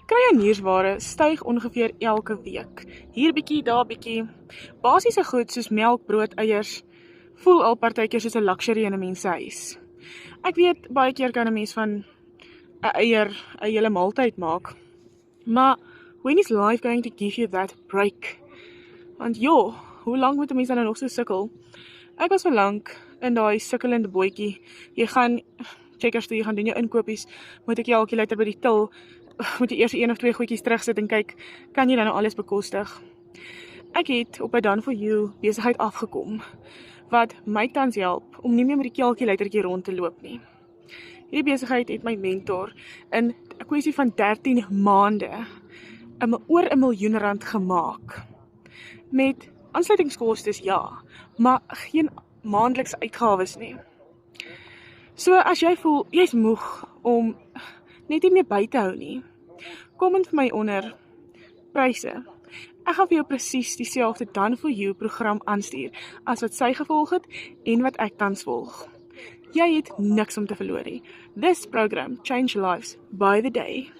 Kruideniersware styg ongeveer elke week. Hier bietjie, daar bietjie. Basiese goed soos melk, brood, eiers voel al partykeer soos 'n luxury in 'n mens se huis. Ek weet baie keer kan 'n mens van 'n eier 'n hele maaltyd maak. Maar when is life going to give you that break? Want joh, hoe lank moet 'n mens dan nog so sukkel? Ek was vir lank in daai sukkelende bootjie. Jy gaan checkers toe, jy gaan doen jou inkopies, moet ek jou calculator by die til, moet jy eers 1 of 2 goedjies terugsit en kyk, kan jy dan nou alles bekostig? Ek het op 'n Done for You besigheid afgekom, wat my tans help om nie meer met die calculatortjie rond te loop nie. Hierdie besigheid het my mentor in 'n kwessie van 13 maande oor 'n miljoen rand gemaak. Met aansluitingskostes ja, maar geen maandelikse uitgawes nie. So as jy voel, jy's moeg om net nie meer by te hou nie, kom in vir my onder pryse. Ek gaan vir jou presies dieselfde Done for You program aanstuur as wat sy gevolg het en wat ek tans volg. Jy het niks om te verloor nie. This program changed lives by the day.